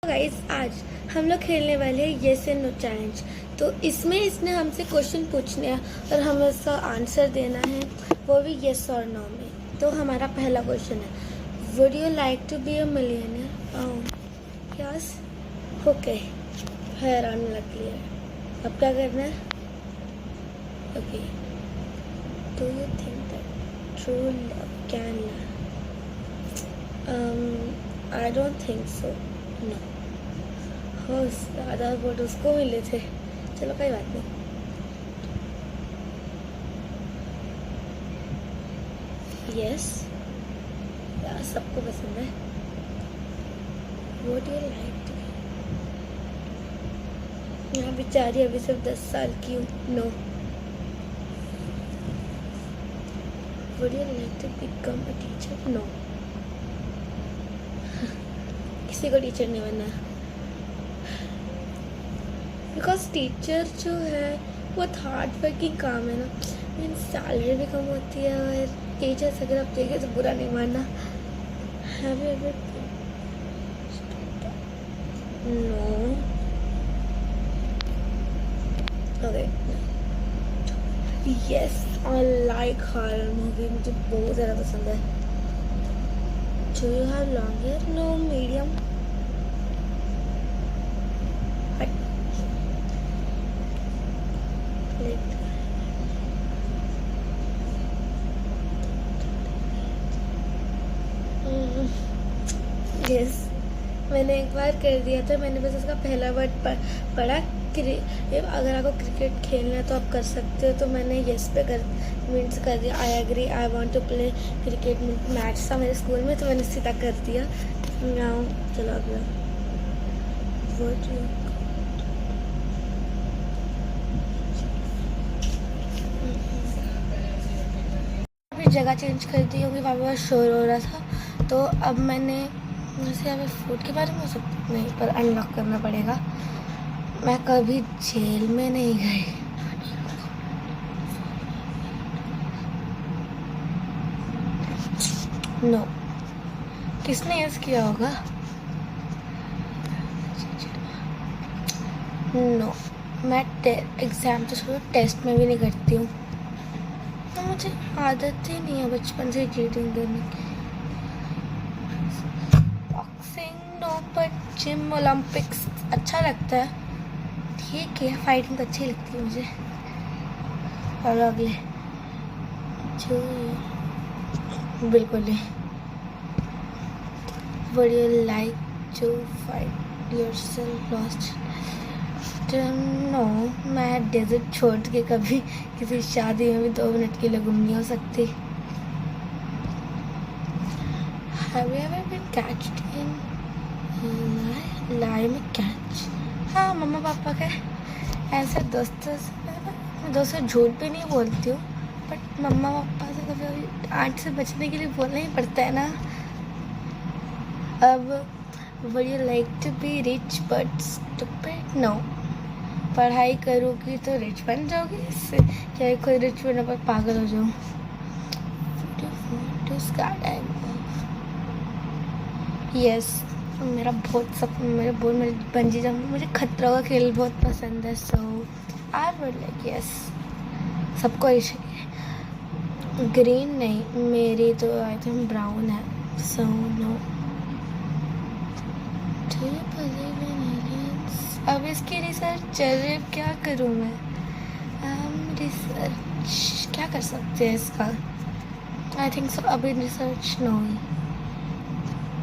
Guys आज हम लोग खेलने वाले हैं येस एंड नो चैलेंज। तो इसमें इसने हमसे क्वेश्चन पूछने हैं और हमें उसका आंसर देना है, वो भी येस और नो में। तो हमारा पहला क्वेश्चन है, would you like to be a millionaire? Yes, okay, हैरान लग लिया। अब क्या करना है? Okay, do you think that true love can I don't think so, no. हो ज़्यादा वोट उसको मिले थे, चलो कोई बात नहीं। यस, यार सबको पसंद है। वोट यू लाइक टू, यहाँ बेचारी अभी सिर्फ 10 साल की हूँ। No. Would you like to become a teacher? No, किसी को टीचर नहीं बनना, बिकॉज टीचर जो है बहुत हार्ड वर्किंग काम है ना। मीन सैलरी भी कम होती है, और टीचर्स अगर आप देखें तो बुरा नहीं मानना। Have you ever? No. Okay, yes, I like horror movie, मुझे बहुत ज़्यादा पसंद है। Do you have long hair? No, medium. Yes, मैंने एक बार कर दिया था। मैंने बस उसका पहला वर्ड पढ़ा। अगर आपको क्रिकेट खेलना है तो आप कर सकते हो, तो मैंने यस पे मीन्स कर दिया। I agree, I want to play cricket. Match था मेरे स्कूल में, तो मैंने सीधा कर दिया। नाउ चलो अगला। वर्ड जगह चेंज कर दी क्योंकि वहाँ पर शोर हो रहा था। तो अब मैंने जैसे हमें फूड के बारे में सब नहीं, पर अनलॉक करना पड़ेगा। मैं कभी जेल में नहीं गई। नो। किसने यस किया होगा? नो, मैं एग्ज़ाम तो छोड़ो, टेस्ट में भी नहीं करती हूँ। तो मुझे आदत ही नहीं है बचपन से चीटिंग करने की। बॉक्सिंग नो, पर जिम ओलंपिक्स अच्छा लगता है। ठीक है, फाइटिंग तो अच्छी लगती है मुझे। और अगले जो बिल्कुल नहीं। Would you like to fight yourself lost? No, मैं डेजर्ट छोड़ के कभी किसी शादी में भी 2 मिनट के लिए गुम नहीं हो सकती। Have you ever been catched इन लाई में कैच? हाँ, मम्मा पापा के ऐसे दोस्तों से झूठ भी नहीं बोलती हूँ, बट मम्मा पापा से कभी आंट से बचने के लिए बोलना ही पड़ता है ना। अब would you like to be rich but stupid? No. पढ़ाई करूँगी तो रिच बन जाओगी, इससे क्या कोई रिच बनने पर पागल हो जाऊँ। यस, मेरा बंजी जंपिंग, मुझे खतरों का खेल बहुत पसंद है। So I would like yes. सबको ग्रीन नहीं, मेरी तो आई थिंक ब्राउन है। So no. Do you believe in aliens? अब इसकी रिसर्च चल रही है, क्या करूँ मैं? रिसर्च क्या कर सकते हैं इसका? आई थिंक सो अभी research no.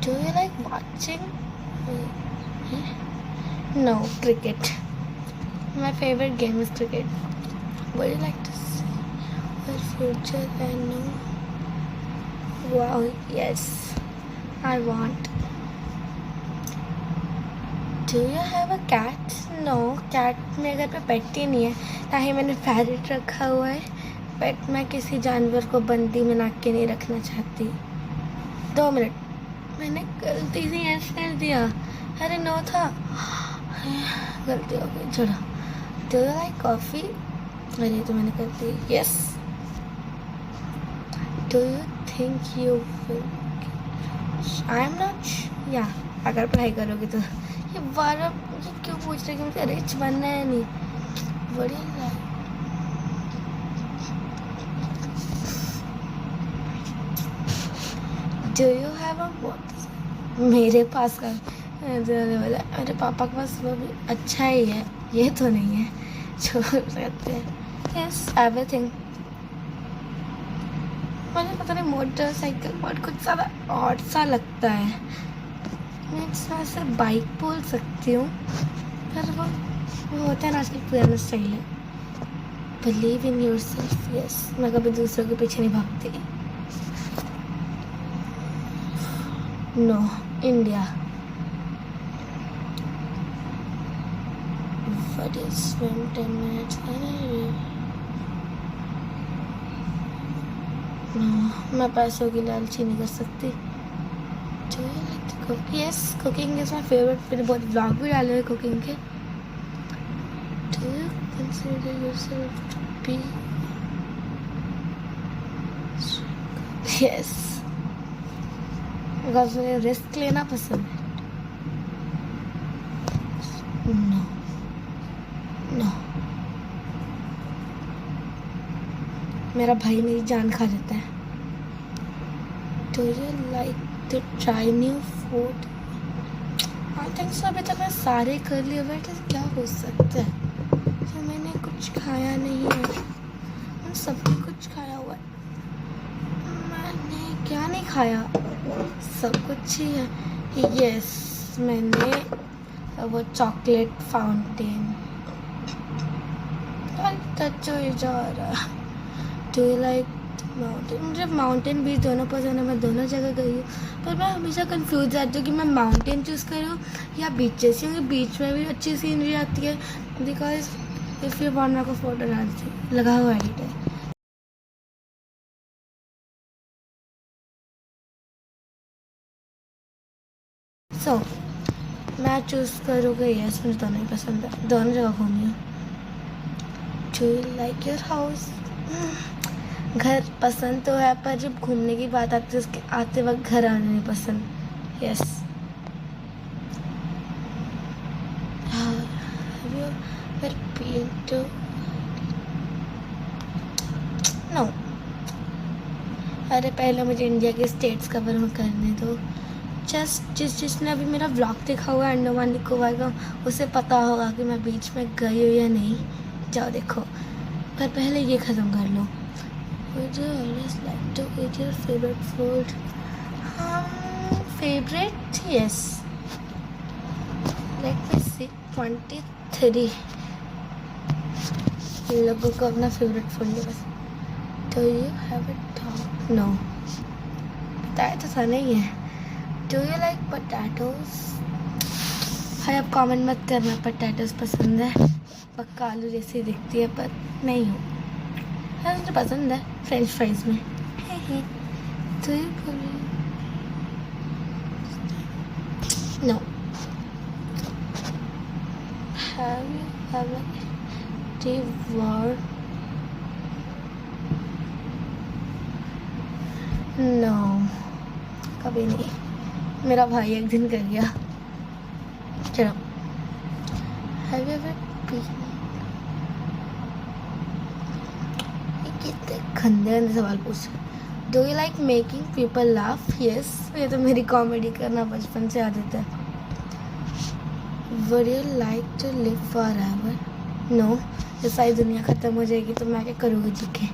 Do you like watching? No, cricket. My favourite game is cricket. Would you like to see your future and no? Wow, yes, I want. Do you have a cat? No, cat मेरे घर पे पेट ही नहीं है, ना ही मैंने parrot रखा हुआ है। पेट मैं किसी जानवर को बंदी में ना के नहीं रखना चाहती। 2 मिनट, मैंने गलती से यस कर दिया। अरे नो था, गलती हो गई, छोड़ो। Do you like coffee? अरे तो मैंने कर दी yes. Do you think you will? I am not, या अगर पढ़ाई करोगे तो बार मुझे क्यों पूछ रहे कि मुझे रिच बनना है? नहीं, बढ़िया। Do you have a watch? मेरे पास का बोला मेरे पापा के पास वो भी अच्छा ही है, ये तो नहीं है जो कहते हैं। Yes, everything. मुझे पता नहीं मोटरसाइकिल बहुत कुछ ज़्यादा ऑड सा लगता है। मैं ऐसे बाइक बोल सकती हूँ, पर वो होता है ना आजकल पुराना स्टाइल है। Believe in yourself. Yes, मैं कभी दूसरों के पीछे नहीं भागती। No, India. What is swim 10 minutes? No, मैं पैसों की लालची नहीं कर सकती। Do you like to cook? Yes, cooking is my favorite. मैंने बहुत vlog भी डाले हुए कुकिंग के। Do you consider yourself to be? Yes. Because मुझे रिस्क लेना पसंद है। No. No. मेरा भाई मेरी जान खा जाता है। Do you like to try new food? I think so. अभी तक मैं सारे कर लिए, बट क्या हो सकता है जो मैंने कुछ खाया नहीं है? मैं सबने कुछ खाया हुआ है। मैंने क्या नहीं खाया? सब कुछ ही है। यस, मैंने वो चॉकलेट फाउंटेन जा रहा। Do you like mountain? मुझे माउंटेन बीच दोनों पसंद है, मैं दोनों जगह गई हूँ, पर मैं हमेशा कंफ्यूज रहती हूँ कि मैं माउंटेन चूज़ करूँ या बीचेस, क्योंकि बीच में भी अच्छी सीनरी आती है। बिकॉज इफ़ यू वांट, मेरे को फोटो डालती लगा हुआ एडिट है। सो मैं चूज़ करूँगी यस, मुझे दोनों ही पसंद है, दोनों जगह घूमी हूँ। Do you like your house? घर पसंद तो है, पर जब घूमने की बात आती है उसके आते वक्त घर आने नहीं पसंद। यस। नो। अरे पहले मुझे इंडिया के स्टेट्स कवर करने दो। जस्ट जिसने अभी मेरा ब्लॉग देखा हुआ है अंडमान निकोबार का, उसे पता होगा कि मैं बीच में गई हूँ या नहीं। जाओ देखो, पर पहले ये ख़त्म कर लो। Would you always like to eat your favorite food? Favorite? Yes. Let me see. 23 लोगों को अपना फेवरेट फूड है बस। Do you have a dog? No. बताया तो था नहीं है। Do you like potatoes? भाई अब कमेंट मत करना पोटैटोस पसंद है। पक्का आलू जैसी दिखती है, पर नहीं हो। हाँ, मुझे पसंद है फ्रेंच फ्राइज में। तो ये no. Have you ever devoured? No, कभी नहीं। मेरा भाई एक दिन कर गया। चलो। Have you ever been? कितने गंदे गंदे सवाल पूछ। Do you like making people laugh? Yes, ये तो मेरी कॉमेडी करना बचपन से आदत है। Would you like to live forever? No, जब सारी दुनिया ख़त्म हो जाएगी तो मैं क्या करूँगी जी के?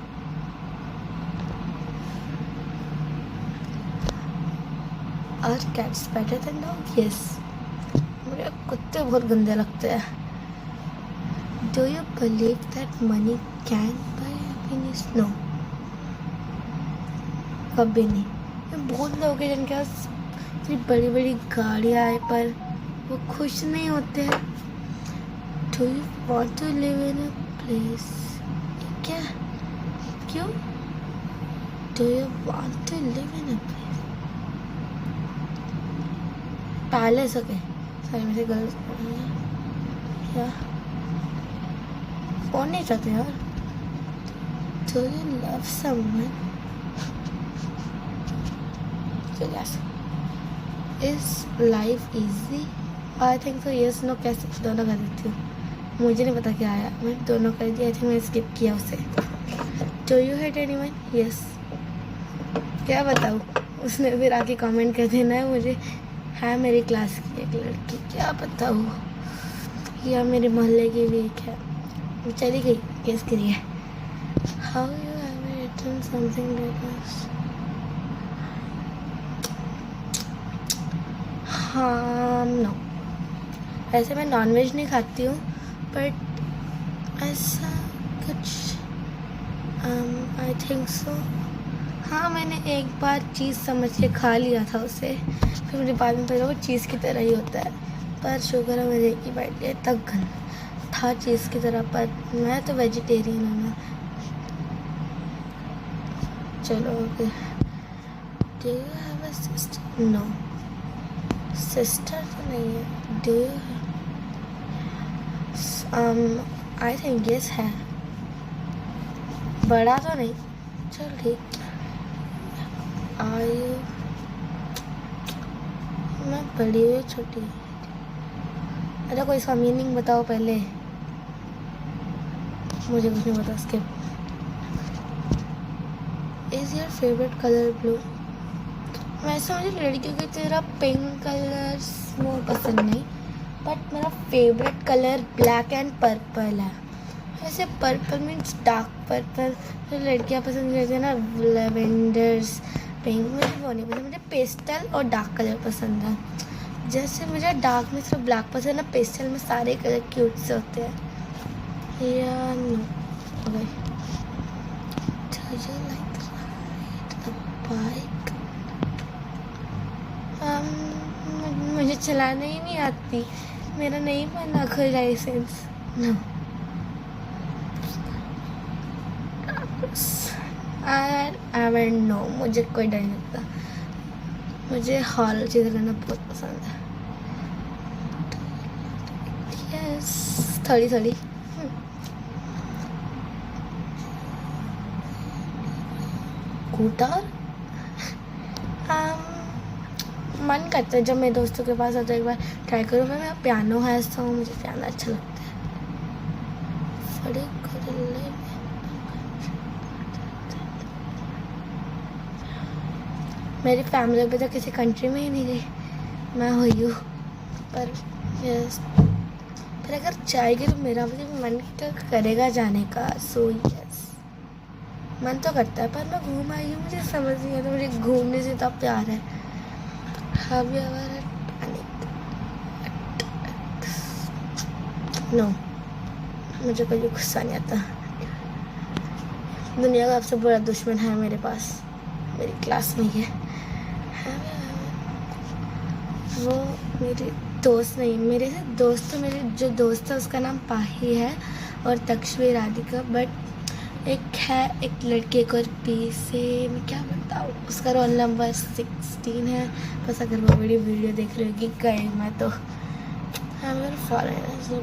और cats better than dog? Yes, मुझे कुत्ते बहुत गंदे लगते हैं। Do you believe that money can buy happiness? No, कभी नहीं। बहुत लोग हैं जिनके पास इतनी बड़ी बड़ी गाड़ियाँ हैं, पर वो खुश नहीं होते हैं। Do you want to live in a place? क्या? क्यों? Do you want to live in a place? Palace? Okay, सारी में से गर्ल्स क्या कौन नहीं चाहते यार? Do you love someone? Yes. Is life easy? I think so yes no कैसे दोनों कर देती हूँ, मुझे नहीं पता क्या आया, मैं दोनों कर दिया। आई थिंक मैंने स्किप किया उसे। Do you hate anyone? Yes. क्या बताऊँ, उसने फिर आके कमेंट कर देना है मुझे। है मेरी क्लास की एक लड़की, क्या बताऊँ, या मेरे मोहल्ले की भी एक है, वो चली गई केस के लिए। How you have written something like this? हाँ नो, ऐसे मैं नॉनवेज नहीं खाती हूँ, बट ऐसा कुछ आई थिंक सो। हाँ, मैंने एक बार चीज़ समझ के खा लिया था उसे, फिर मुझे बाद में पता वो चीज़ की तरह ही होता है, पर शुगर है मुझे एक ही बाइट लिया तक गन था चीज़ की तरह। पर मैं तो वेजिटेरियन हूँ ना। चलो okay. Do you have a sister? No, sister तो नहीं है। Do you? I think yes है, बड़ा तो नहीं, चल ठीक। आयु मैं बड़ी हुई छोटी? अरे कोई इसका मीनिंग बताओ पहले, मुझे कुछ नहीं पता। Skip. Is your favourite colour blue? वैसे मुझे लड़कियों की तरह पिंक कलर वो पसंद नहीं, बट मेरा favourite colour black and purple है। वैसे पर्पल मीन्स डार्क पर्पल, जो लड़कियाँ पसंद करती है ना, लेवेंडर्स, पिंक, मुझे वो नहीं पसंद। मुझे पेस्टल और डार्क कलर पसंद है। जैसे मुझे डार्क में सिर्फ ब्लैक पसंद है, पेस्टल में सारे कलर क्यूट से होते हैं। या no okay. Do you like ride a bike? मुझे चलाना ही नहीं आती, मेरा नहीं बना कोई लाइसेंस। नो। नो, मुझे कोई डर नहीं लगता, मुझे हॉरर चीज़ें करना बहुत पसंद है। यस, थोड़ी स्कूटर। मन करता है जब मेरे दोस्तों के पास आता है एक बार ट्राई करूँ। मैं पियानो है तो मुझे पियानो अच्छा लगता है। मेरी फैमिली अभी तक किसी कंट्री में ही नहीं गई, मैं हुई हूँ। पर यस, पर अगर जाएगी तो मेरा मुझे मन तो करेगा जाने का। सो यस, मन तो करता है, पर मैं घूम आई हूँ, मुझे समझ नहीं आता, मुझे घूमने से इतना प्यार है। Have you ever had panic? No, मुझे कोई गुस्सा नहीं आता। दुनिया का सबसे बड़ा दुश्मन है मेरे पास, मेरी क्लास में ही है। वो मेरे दोस्त नहीं, मेरे से दोस्त, तो मेरे जो दोस्त है उसका नाम पाही है और तक्षवी राधिका, बट एक है एक लड़की एक और पी से, मैं क्या बताऊँ, उसका रोल नंबर 16 है। बस अगर वो बड़ी वीडियो देख रही होगी कहीं मैं तो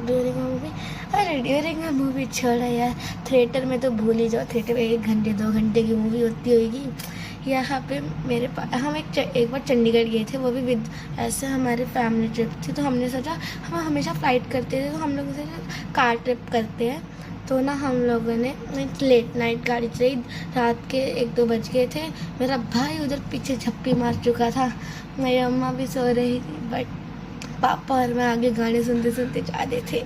ड्यूरिंग मूवी, अरे ड्यूरिंग मूवी छोड़ा यार, थिएटर में तो भूल ही जाओ, थिएटर में 1 घंटे 2 घंटे की मूवी होती होगी। यहाँ पे मेरे पास हम एक बार चंडीगढ़ गए थे, वो भी विद ऐसे हमारे फैमिली ट्रिप थी, तो हमने सोचा हम हमेशा फ़्लाइट करते थे, तो हम लोग कार ट्रिप करते हैं। तो ना हम लोगों ने लेट नाइट गाड़ी चलाई, रात के 1-2 बज गए थे। मेरा भाई उधर पीछे झप्पी मार चुका था, मेरी अम्मा भी सो रही थी, बट पापा और मैं आगे गाने सुनते सुनते जा रहे थे।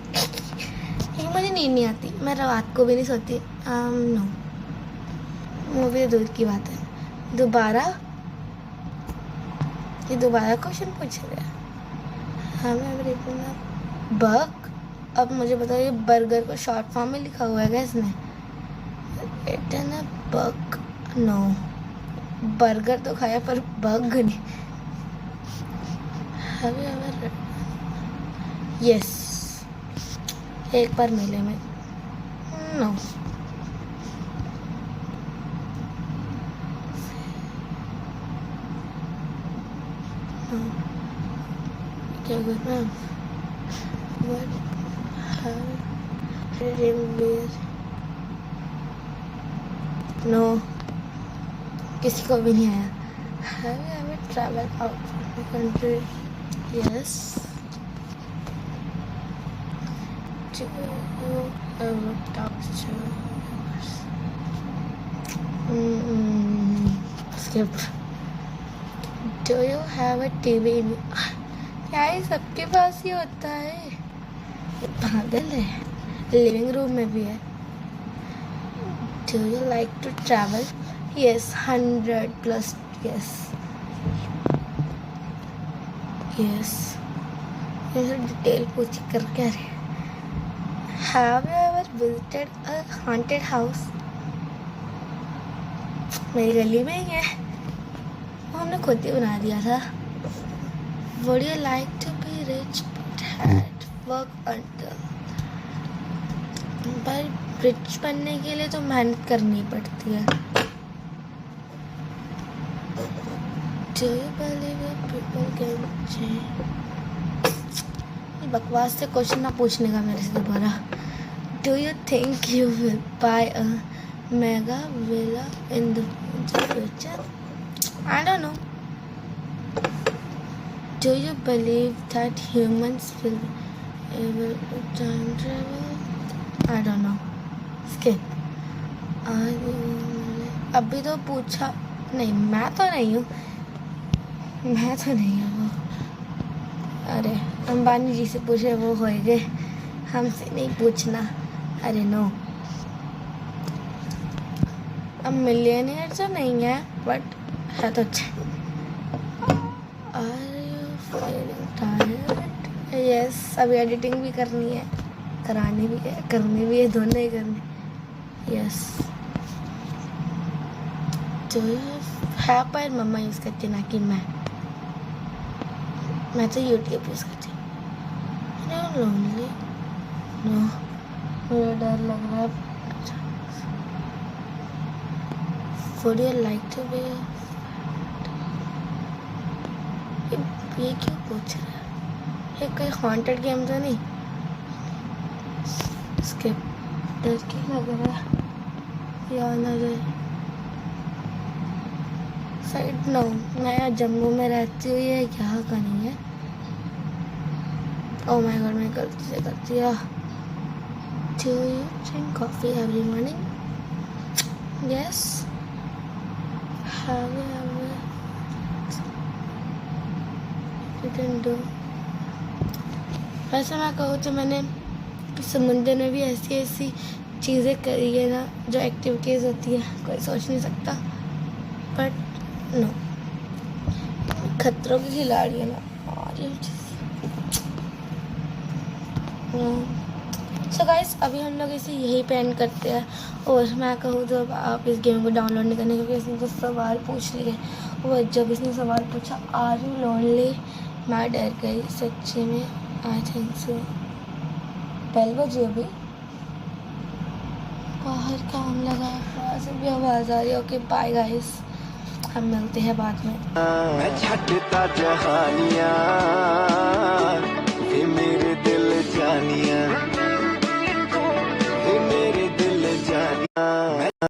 मुझे नींद नहीं आती, मैं रात को भी नहीं सोती। नो, मूवी तो दूर की बात है। दोबारा क्वेश्चन पूछ रहे हैं। बर्ग, अब मुझे बताओ ये बर्गर को शॉर्ट फॉर्म में लिखा हुआ है क्या इसमें? इटन बर्ग, नो, बर्गर तो खाया पर बर्ग नहीं। यस, एक बार मेले में। नो, क्या करना? नो, किसी को भी नहीं आया। Have you ever traveled out of the country? Yes. Do you ever talk to skip. Do you have a TV? क्या ये सबके पास ही होता है? पागल है. लिविंग रूम में भी है. Do you like to travel? Yes, 100+. Yes. Yes. ये डिटेल पूछ कर क्या रहे? Have you ever visited a haunted house? मेरी गली में ही है. वो हमने खुद ही बना दिया था. Would you like to be rich but had work until? पर रिच बनने के लिए तो मेहनत करनी पड़ती है. Do you believe that people can change? बकवास से क्वेश्चन ना पूछने का मेरे से दोबारा. Do you think you will buy a mega villa in the future? I don't know. Do you believe that humans will ever time travel? I don't know. Skip. अभी तो पूछा नहीं. मैं तो नहीं हूँ वो. अरे अंबानी जी से पूछे वो होएंगे. हमसे नहीं पूछना. अरे नो. अब मिलियनियर तो नहीं है बट है तो अच्छा. यस. अभी एडिटिंग भी करनी है, करानी भी है, करनी भी है, दोनों ही करनी. यस. तो है पर मम्मा यूज़ करती ना कि मैं तो यूट्यूब यूज़ करती हूँ. Lonely no. मुझे डर लग रहा है. Would you like to be? ये क्यों पूछ रहा है? ये कोई हॉन्टेड गेम तो नहीं? स्किप. डर क्यों लग रहा है? या ना जाए. Side no. मैं यहाँ जम्मू में रहती हूँ. ये यहाँ का नहीं है. ओह माय गॉड, मैं गलती से कर दिया. Do you drink coffee every morning? Yes. Have you ever? You can do. वैसे मैं कहूँ तो मैंने समुद्र में भी ऐसी ऐसी चीज़ें करी है ना, जो एक्टिविटीज़ होती है कोई सोच नहीं सकता. But no. खतरों की खिलाड़ी है ना. और ये सो गाइस, अभी हम लोग इसे यही पे एंड करते हैं. और मैं कहूँ तो आप इस गेम को डाउनलोड नहीं करने, क्योंकि इसने तो सवाल पूछ लिए. और जब इसने सवाल पूछा आर यू लोनली, मैं डर गई सच्ची में. आई थिंक सो. बेल बजी अभी. बाहर काम लगा. बाहर से भी आवाज़ आ रही है. ओके बाय गाइस, हम मिलते हैं बाद में. मैं छटता जहानिया, मेरे दिल जानिया.